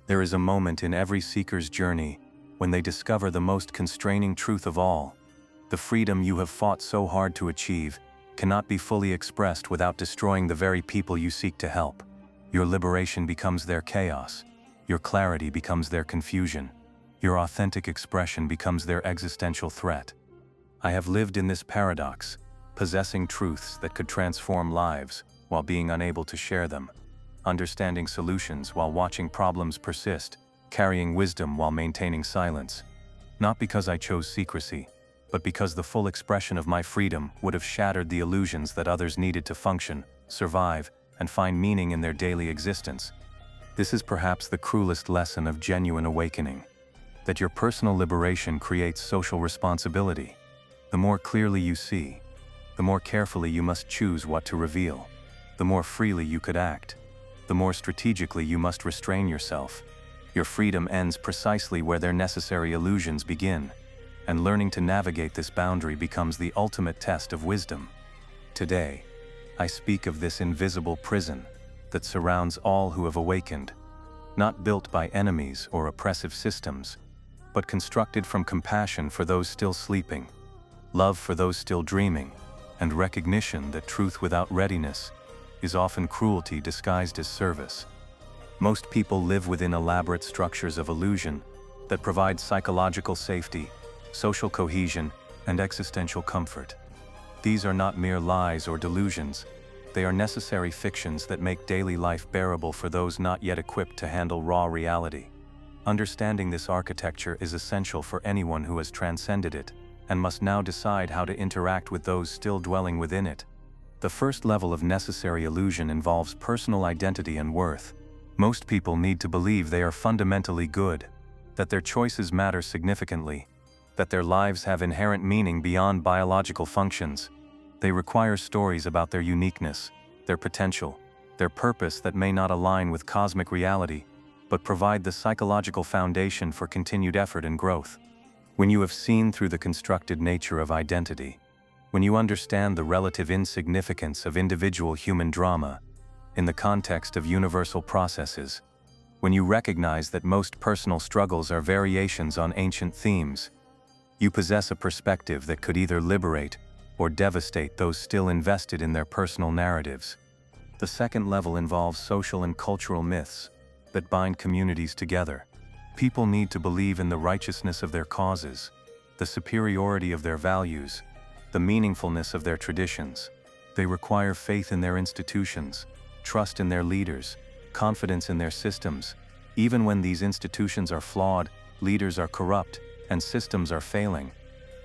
There is a moment in every seeker's journey when they discover the most constraining truth of all. The freedom you have fought so hard to achieve cannot be fully expressed without destroying the very people you seek to help. Your liberation becomes their chaos. Your clarity becomes their confusion. Your authentic expression becomes their existential threat. I have lived in this paradox, possessing truths that could transform lives while being unable to share them, understanding solutions while watching problems persist, carrying wisdom while maintaining silence. Not because I chose secrecy, but because the full expression of my freedom would have shattered the illusions that others needed to function, survive, and find meaning in their daily existence. This is perhaps the cruelest lesson of genuine awakening, that your personal liberation creates social responsibility. The more clearly you see, the more carefully you must choose what to reveal. The more freely you could act, the more strategically you must restrain yourself. Your freedom ends precisely where their necessary illusions begin, and learning to navigate this boundary becomes the ultimate test of wisdom. Today, I speak of this invisible prison that surrounds all who have awakened, not built by enemies or oppressive systems, but constructed from compassion for those still sleeping, love for those still dreaming, and recognition that truth without readiness is often cruelty disguised as service. Most people live within elaborate structures of illusion that provide psychological safety, social cohesion, and existential comfort. These are not mere lies or delusions. They are necessary fictions that make daily life bearable for those not yet equipped to handle raw reality. Understanding this architecture is essential for anyone who has transcended it and must now decide how to interact with those still dwelling within it. The first level of necessary illusion involves personal identity and worth. Most people need to believe they are fundamentally good, that their choices matter significantly, that their lives have inherent meaning beyond biological functions. They require stories about their uniqueness, their potential, their purpose that may not align with cosmic reality, but provide the psychological foundation for continued effort and growth. When you have seen through the constructed nature of identity, when you understand the relative insignificance of individual human drama in the context of universal processes, when you recognize that most personal struggles are variations on ancient themes, you possess a perspective that could either liberate or devastate those still invested in their personal narratives. The second level involves social and cultural myths that bind communities together. People need to believe in the righteousness of their causes, the superiority of their values, the meaningfulness of their traditions. They require faith in their institutions, trust in their leaders, confidence in their systems. Even when these institutions are flawed, leaders are corrupt, and systems are failing,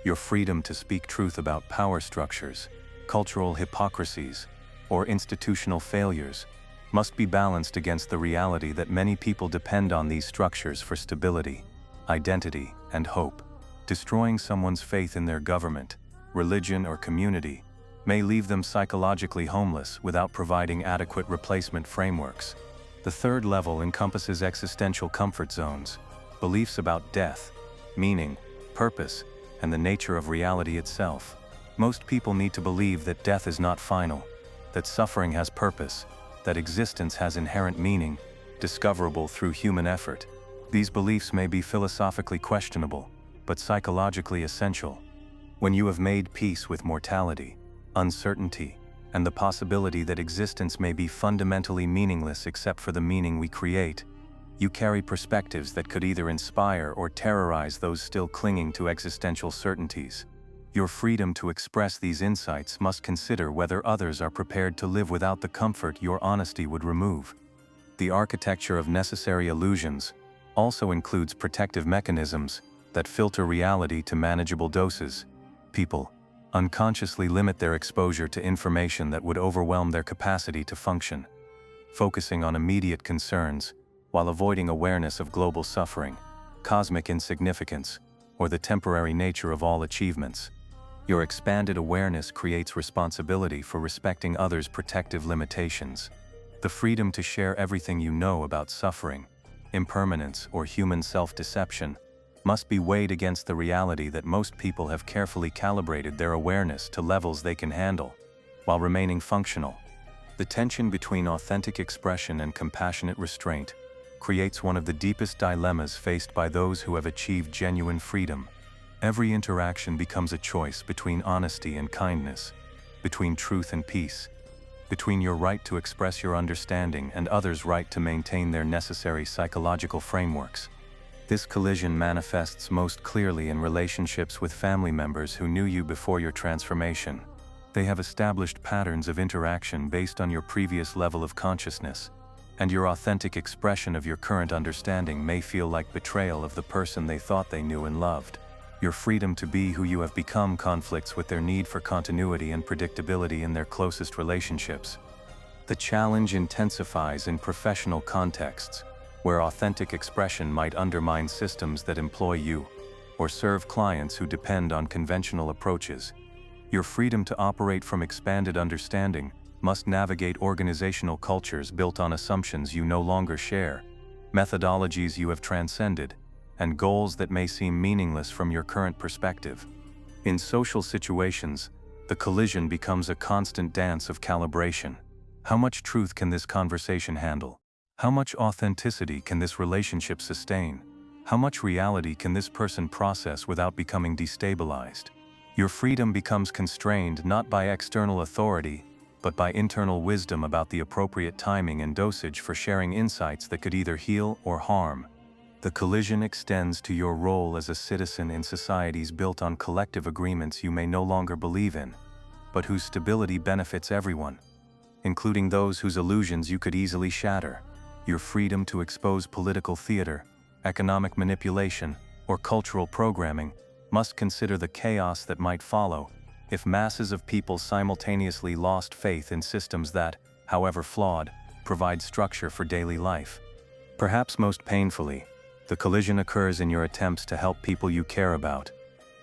your freedom to speak truth about power structures, cultural hypocrisies, or institutional failures must be balanced against the reality that many people depend on these structures for stability, identity, and hope. Destroying someone's faith in their government, religion, or community may leave them psychologically homeless without providing adequate replacement frameworks. The third level encompasses existential comfort zones, beliefs about death, meaning, purpose, and the nature of reality itself. Most people need to believe that death is not final, that suffering has purpose, that existence has inherent meaning, discoverable through human effort. These beliefs may be philosophically questionable, but psychologically essential. When you have made peace with mortality, uncertainty, and the possibility that existence may be fundamentally meaningless except for the meaning we create, you carry perspectives that could either inspire or terrorize those still clinging to existential certainties. Your freedom to express these insights must consider whether others are prepared to live without the comfort your honesty would remove. The architecture of necessary illusions also includes protective mechanisms that filter reality to manageable doses. People unconsciously limit their exposure to information that would overwhelm their capacity to function, focusing on immediate concerns while avoiding awareness of global suffering, cosmic insignificance, or the temporary nature of all achievements. Your expanded awareness creates responsibility for respecting others' protective limitations. The freedom to share everything you know about suffering, impermanence, or human self-deception must be weighed against the reality that most people have carefully calibrated their awareness to levels they can handle, while remaining functional. The tension between authentic expression and compassionate restraint creates one of the deepest dilemmas faced by those who have achieved genuine freedom. Every interaction becomes a choice between honesty and kindness, between truth and peace, between your right to express your understanding and others' right to maintain their necessary psychological frameworks. This collision manifests most clearly in relationships with family members who knew you before your transformation. They have established patterns of interaction based on your previous level of consciousness, and your authentic expression of your current understanding may feel like betrayal of the person they thought they knew and loved. Your freedom to be who you have become conflicts with their need for continuity and predictability in their closest relationships. The challenge intensifies in professional contexts, where authentic expression might undermine systems that employ you, or serve clients who depend on conventional approaches. Your freedom to operate from expanded understanding must navigate organizational cultures built on assumptions you no longer share, methodologies you have transcended, and goals that may seem meaningless from your current perspective. In social situations, the collision becomes a constant dance of calibration. How much truth can this conversation handle? How much authenticity can this relationship sustain? How much reality can this person process without becoming destabilized? Your freedom becomes constrained not by external authority, but by internal wisdom about the appropriate timing and dosage for sharing insights that could either heal or harm. The collision extends to your role as a citizen in societies built on collective agreements you may no longer believe in, but whose stability benefits everyone, including those whose illusions you could easily shatter. Your freedom to expose political theater, economic manipulation, or cultural programming must consider the chaos that might follow if masses of people simultaneously lost faith in systems that, however flawed, provide structure for daily life. Perhaps most painfully, the collision occurs in your attempts to help people you care about,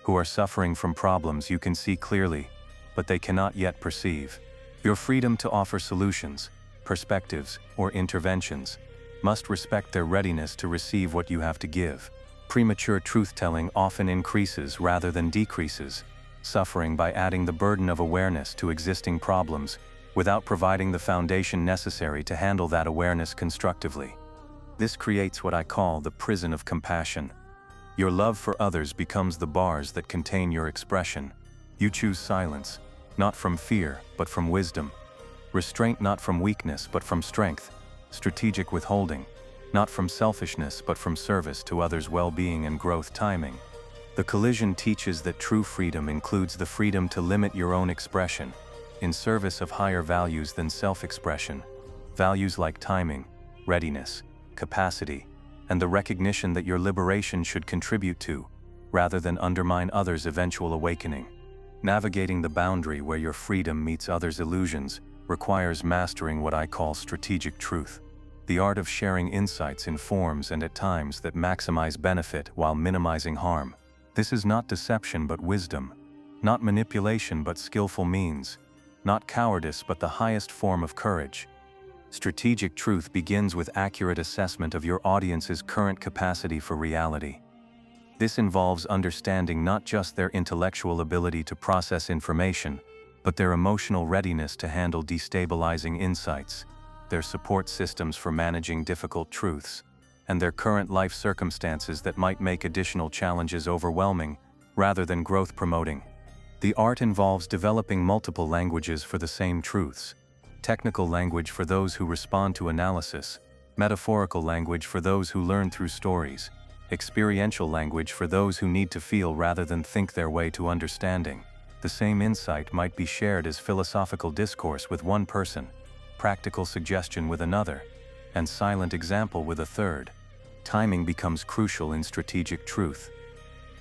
who are suffering from problems you can see clearly, but they cannot yet perceive. Your freedom to offer solutions, perspectives, or interventions must respect their readiness to receive what you have to give. Premature truth-telling often increases rather than decreases suffering by adding the burden of awareness to existing problems without providing the foundation necessary to handle that awareness constructively. This creates what I call the prison of compassion. Your love for others becomes the bars that contain your expression. You choose silence, not from fear, but from wisdom. Restraint not from weakness, but from strength. Strategic withholding, not from selfishness, but from service to others' well-being and growth timing. The collision teaches that true freedom includes the freedom to limit your own expression, in service of higher values than self-expression, values like timing, readiness, capacity, and the recognition that your liberation should contribute to, rather than undermine others' eventual awakening. Navigating the boundary where your freedom meets others' illusions requires mastering what I call strategic truth, the art of sharing insights in forms and at times that maximize benefit while minimizing harm. This is not deception but wisdom, not manipulation but skillful means, not cowardice but the highest form of courage. Strategic truth begins with accurate assessment of your audience's current capacity for reality. This involves understanding not just their intellectual ability to process information, but their emotional readiness to handle destabilizing insights, their support systems for managing difficult truths, and their current life circumstances that might make additional challenges overwhelming rather than growth-promoting. The art involves developing multiple languages for the same truths: technical language for those who respond to analysis, metaphorical language for those who learn through stories, experiential language for those who need to feel rather than think their way to understanding. The same insight might be shared as philosophical discourse with one person, practical suggestion with another, and silent example with a third. Timing becomes crucial in strategic truth.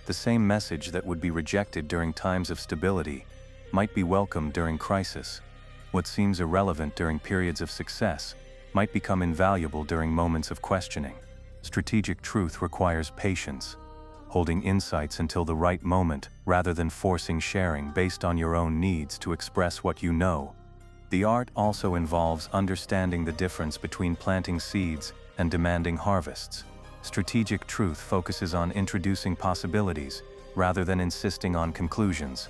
The same message that would be rejected during times of stability might be welcomed during crisis. What seems irrelevant during periods of success might become invaluable during moments of questioning. Strategic truth requires patience, holding insights until the right moment rather than forcing sharing based on your own needs to express what you know. The art also involves understanding the difference between planting seeds and demanding harvests. Strategic truth focuses on introducing possibilities rather than insisting on conclusions,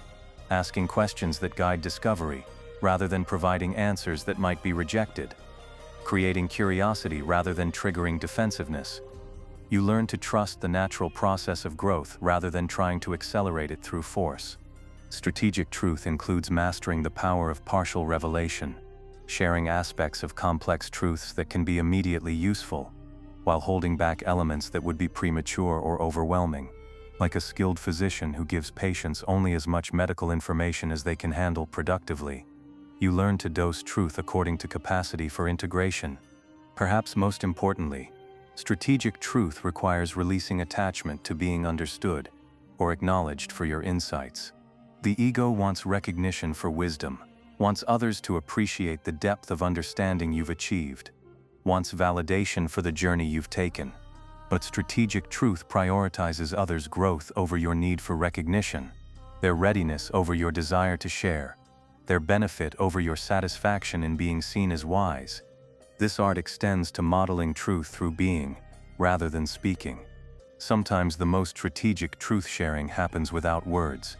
asking questions that guide discovery rather than providing answers that might be rejected. creating curiosity rather than triggering defensiveness. You learn to trust the natural process of growth rather than trying to accelerate it through force. Strategic truth includes mastering the power of partial revelation, sharing aspects of complex truths that can be immediately useful, while holding back elements that would be premature or overwhelming. Like a skilled physician who gives patients only as much medical information as they can handle productively, you learn to dose truth according to capacity for integration. Perhaps most importantly, strategic truth requires releasing attachment to being understood or acknowledged for your insights. The ego wants recognition for wisdom, wants others to appreciate the depth of understanding you've achieved, wants validation for the journey you've taken. But strategic truth prioritizes others' growth over your need for recognition, their readiness over your desire to share, their benefit over your satisfaction in being seen as wise. This art extends to modeling truth through being, rather than speaking. Sometimes the most strategic truth-sharing happens without words,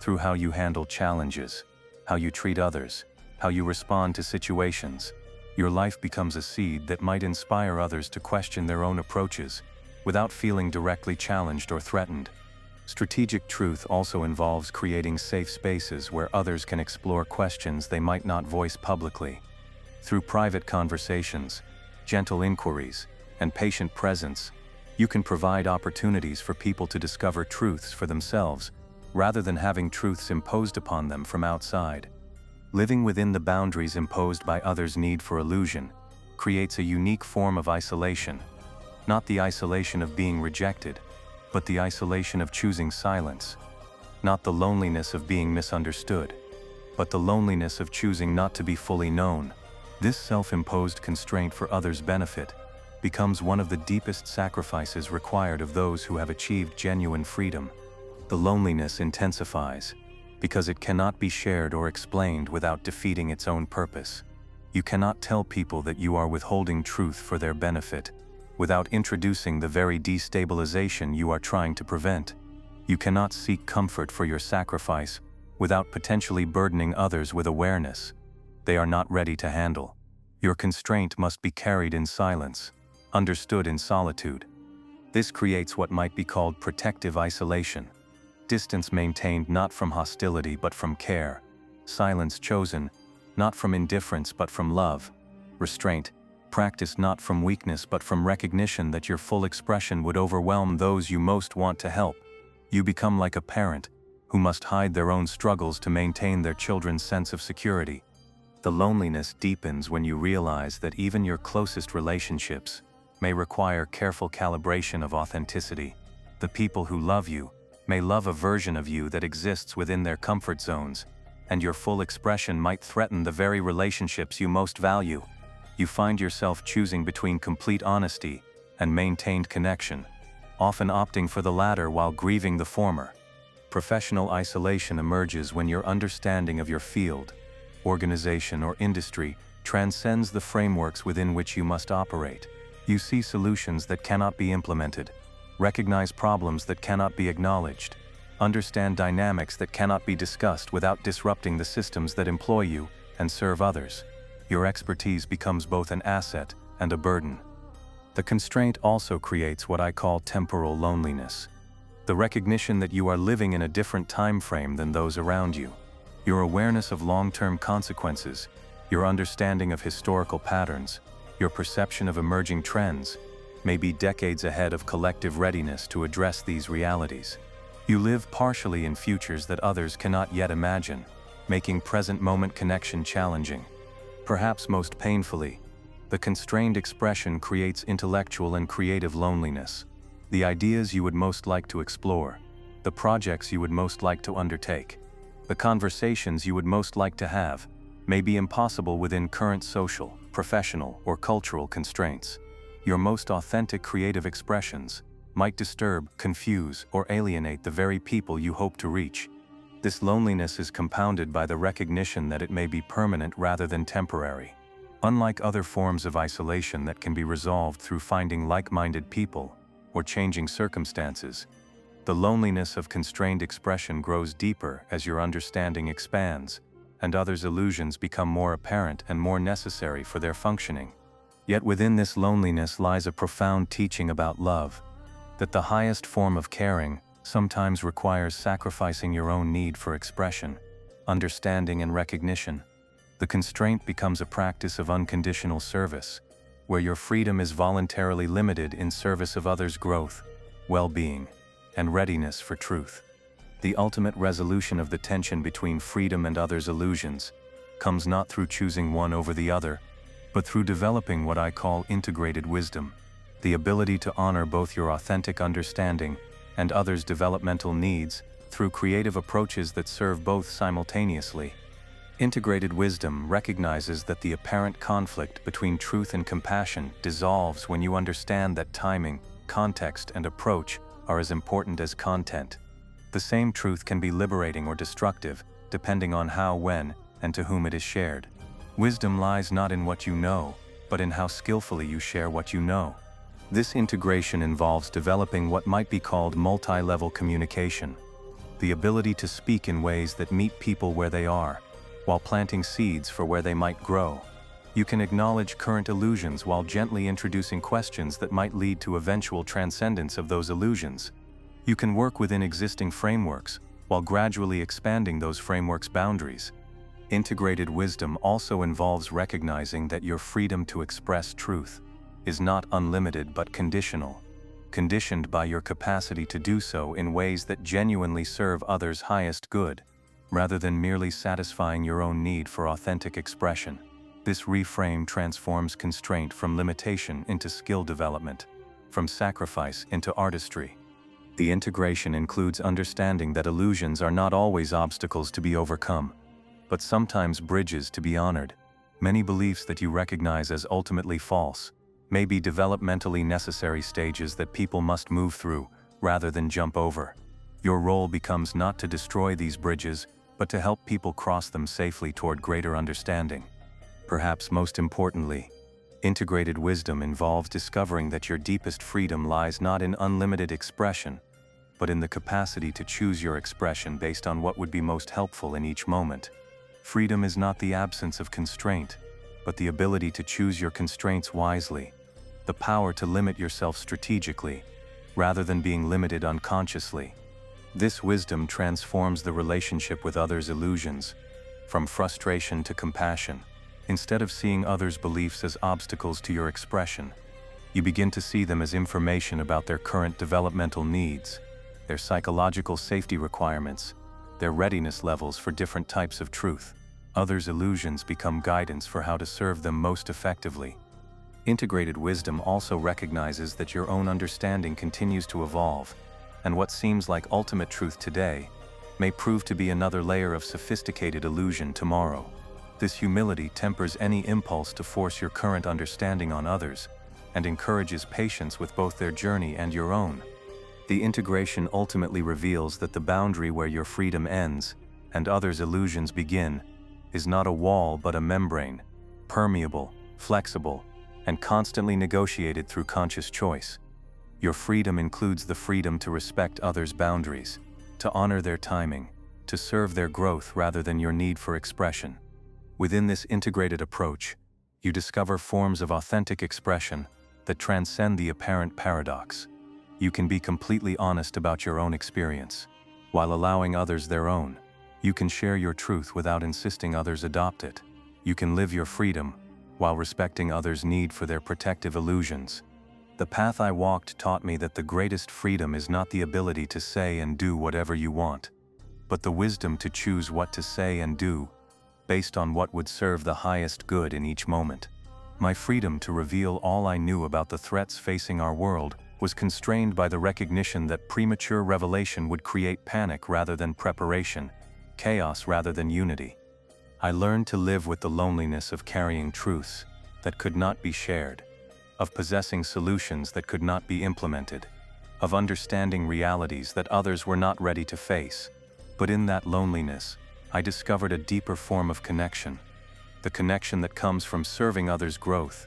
through how you handle challenges, how you treat others, how you respond to situations. Your life becomes a seed that might inspire others to question their own approaches, without feeling directly challenged or threatened. Strategic truth also involves creating safe spaces where others can explore questions they might not voice publicly. Through private conversations, gentle inquiries, and patient presence, you can provide opportunities for people to discover truths for themselves, rather than having truths imposed upon them from outside. Living within the boundaries imposed by others' need for illusion creates a unique form of isolation. Not the isolation of being rejected, but the isolation of choosing silence. Not the loneliness of being misunderstood, but the loneliness of choosing not to be fully known. This self-imposed constraint for others' benefit becomes one of the deepest sacrifices required of those who have achieved genuine freedom. The loneliness intensifies because it cannot be shared or explained without defeating its own purpose. You cannot tell people that you are withholding truth for their benefit without introducing the very destabilization you are trying to prevent. You cannot seek comfort for your sacrifice without potentially burdening others with awareness they are not ready to handle. Your constraint must be carried in silence, understood in solitude. This creates what might be called protective isolation. Distance maintained not from hostility but from care. Silence chosen, not from indifference but from love. Restraint, practiced not from weakness but from recognition that your full expression would overwhelm those you most want to help. You become like a parent who must hide their own struggles to maintain their children's sense of security. The loneliness deepens when you realize that even your closest relationships may require careful calibration of authenticity. The people who love you may love a version of you that exists within their comfort zones, and your full expression might threaten the very relationships you most value. You find yourself choosing between complete honesty and maintained connection, often opting for the latter while grieving the former. Professional isolation emerges when your understanding of your field, organization, or industry transcends the frameworks within which you must operate. You see solutions that cannot be implemented, recognize problems that cannot be acknowledged, understand dynamics that cannot be discussed without disrupting the systems that employ you and serve others. Your expertise becomes both an asset and a burden. The constraint also creates what I call temporal loneliness, the recognition that you are living in a different time frame than those around you. Your awareness of long-term consequences, your understanding of historical patterns, your perception of emerging trends, may be decades ahead of collective readiness to address these realities. You live partially in futures that others cannot yet imagine, making present-moment connection challenging. Perhaps most painfully, the constrained expression creates intellectual and creative loneliness. The ideas you would most like to explore, the projects you would most like to undertake, the conversations you would most like to have, may be impossible within current social, professional, or cultural constraints. Your most authentic creative expressions might disturb, confuse, or alienate the very people you hope to reach. This loneliness is compounded by the recognition that it may be permanent rather than temporary. Unlike other forms of isolation that can be resolved through finding like-minded people or changing circumstances, the loneliness of constrained expression grows deeper as your understanding expands, and others' illusions become more apparent and more necessary for their functioning. Yet within this loneliness lies a profound teaching about love, that the highest form of caring sometimes requires sacrificing your own need for expression, understanding, and recognition. The constraint becomes a practice of unconditional service, where your freedom is voluntarily limited in service of others' growth, well-being, and readiness for truth. The ultimate resolution of the tension between freedom and others' illusions comes not through choosing one over the other, but through developing what I call integrated wisdom, the ability to honor both your authentic understanding and others' developmental needs through creative approaches that serve both simultaneously. Integrated wisdom recognizes that the apparent conflict between truth and compassion dissolves when you understand that timing, context, and approach are as important as content. The same truth can be liberating or destructive, depending on how, when, and to whom it is shared. Wisdom lies not in what you know, but in how skillfully you share what you know. This integration involves developing what might be called multi-level communication, the ability to speak in ways that meet people where they are, while planting seeds for where they might grow. You can acknowledge current illusions while gently introducing questions that might lead to eventual transcendence of those illusions. You can work within existing frameworks while gradually expanding those frameworks' boundaries. Integrated wisdom also involves recognizing that your freedom to express truth is not unlimited but conditional, conditioned by your capacity to do so in ways that genuinely serve others' highest good, rather than merely satisfying your own need for authentic expression. This reframe transforms constraint from limitation into skill development, from sacrifice into artistry. The integration includes understanding that illusions are not always obstacles to be overcome, but sometimes bridges to be honored. Many beliefs that you recognize as ultimately false may be developmentally necessary stages that people must move through rather than jump over. Your role becomes not to destroy these bridges, but to help people cross them safely toward greater understanding. Perhaps most importantly, integrated wisdom involves discovering that your deepest freedom lies not in unlimited expression, but in the capacity to choose your expression based on what would be most helpful in each moment. Freedom is not the absence of constraint, but the ability to choose your constraints wisely, the power to limit yourself strategically, rather than being limited unconsciously. This wisdom transforms the relationship with others' illusions, from frustration to compassion. Instead of seeing others' beliefs as obstacles to your expression, you begin to see them as information about their current developmental needs, their psychological safety requirements, their readiness levels for different types of truth. Others' illusions become guidance for how to serve them most effectively. Integrated wisdom also recognizes that your own understanding continues to evolve, and what seems like ultimate truth today may prove to be another layer of sophisticated illusion tomorrow. This humility tempers any impulse to force your current understanding on others and encourages patience with both their journey and your own. The integration ultimately reveals that the boundary where your freedom ends and others' illusions begin is not a wall but a membrane, permeable, flexible, and constantly negotiated through conscious choice. Your freedom includes the freedom to respect others' boundaries, to honor their timing, to serve their growth rather than your need for expression. Within this integrated approach, you discover forms of authentic expression that transcend the apparent paradox. You can be completely honest about your own experience, while allowing others their own. You can share your truth without insisting others adopt it. You can live your freedom, while respecting others' need for their protective illusions. The path I walked taught me that the greatest freedom is not the ability to say and do whatever you want, but the wisdom to choose what to say and do, based on what would serve the highest good in each moment. My freedom to reveal all I knew about the threats facing our world was constrained by the recognition that premature revelation would create panic rather than preparation, chaos rather than unity. I learned to live with the loneliness of carrying truths that could not be shared, of possessing solutions that could not be implemented, of understanding realities that others were not ready to face. But in that loneliness, I discovered a deeper form of connection, the connection that comes from serving others' growth,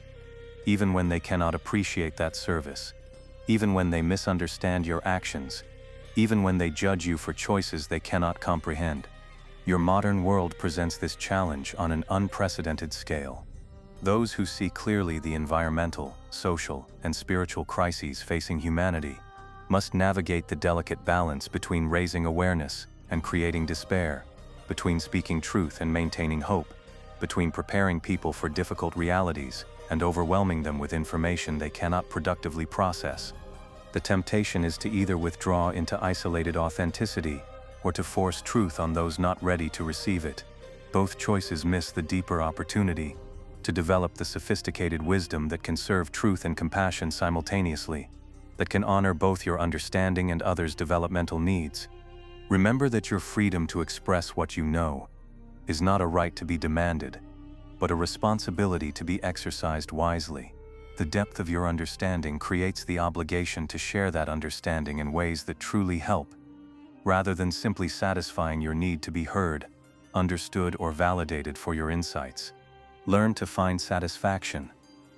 even when they cannot appreciate that service, even when they misunderstand your actions, even when they judge you for choices they cannot comprehend. Your modern world presents this challenge on an unprecedented scale. Those who see clearly the environmental, social, and spiritual crises facing humanity must navigate the delicate balance between raising awareness and creating despair, between speaking truth and maintaining hope, between preparing people for difficult realities and overwhelming them with information they cannot productively process. The temptation is to either withdraw into isolated authenticity or to force truth on those not ready to receive it. Both choices miss the deeper opportunity to develop the sophisticated wisdom that can serve truth and compassion simultaneously, that can honor both your understanding and others' developmental needs. Remember that your freedom to express what you know is not a right to be demanded, but a responsibility to be exercised wisely. The depth of your understanding creates the obligation to share that understanding in ways that truly help, rather than simply satisfying your need to be heard, understood, or validated for your insights. Learn to find satisfaction,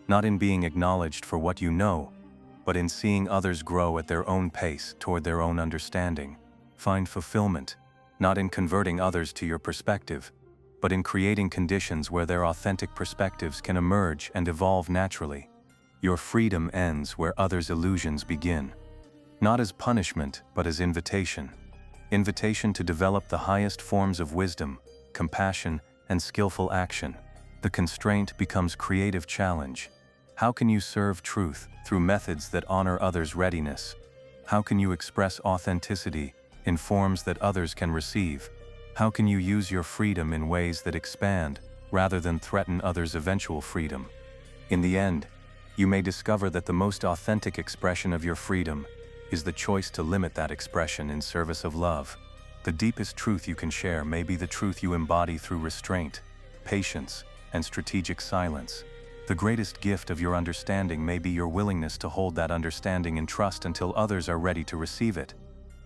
not in being acknowledged for what you know, but in seeing others grow at their own pace toward their own understanding. Find fulfillment, not in converting others to your perspective, but in creating conditions where their authentic perspectives can emerge and evolve naturally. Your freedom ends where others' illusions begin, not as punishment, but as invitation. Invitation to develop the highest forms of wisdom, compassion, and skillful action. The constraint becomes creative challenge. How can you serve truth through methods that honor others' readiness? How can you express authenticity in forms that others can receive? How can you use your freedom in ways that expand rather than threaten others' eventual freedom? In the end, you may discover that the most authentic expression of your freedom is the choice to limit that expression in service of love. The deepest truth you can share may be the truth you embody through restraint, patience, and strategic silence. The greatest gift of your understanding may be your willingness to hold that understanding in trust until others are ready to receive it.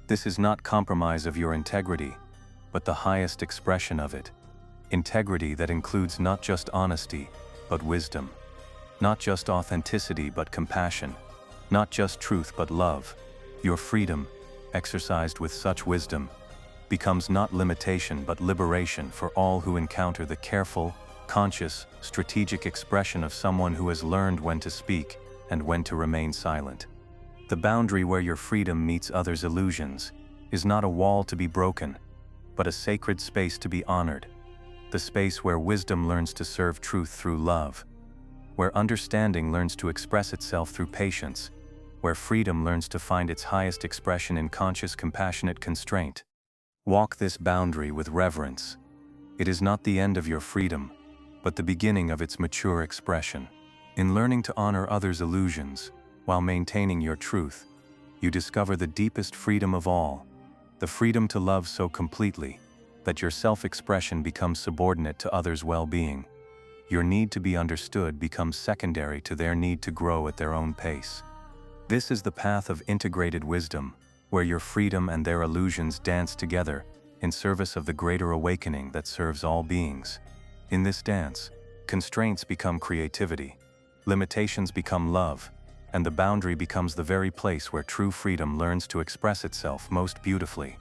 This is not compromise of your integrity, but the highest expression of it. Integrity that includes not just honesty, but wisdom. Not just authenticity, but compassion. Not just truth, but love. Your freedom, exercised with such wisdom, becomes not limitation but liberation for all who encounter the careful, conscious, strategic expression of someone who has learned when to speak and when to remain silent. The boundary where your freedom meets others' illusions is not a wall to be broken, but a sacred space to be honored. The space where wisdom learns to serve truth through love, where understanding learns to express itself through patience, where freedom learns to find its highest expression in conscious, compassionate constraint. Walk this boundary with reverence. It is not the end of your freedom, but the beginning of its mature expression. In learning to honor others' illusions, while maintaining your truth, you discover the deepest freedom of all, the freedom to love so completely that your self-expression becomes subordinate to others' well-being. Your need to be understood becomes secondary to their need to grow at their own pace. This is the path of integrated wisdom, where your freedom and their illusions dance together in service of the greater awakening that serves all beings. In this dance, constraints become creativity, limitations become love, and the boundary becomes the very place where true freedom learns to express itself most beautifully.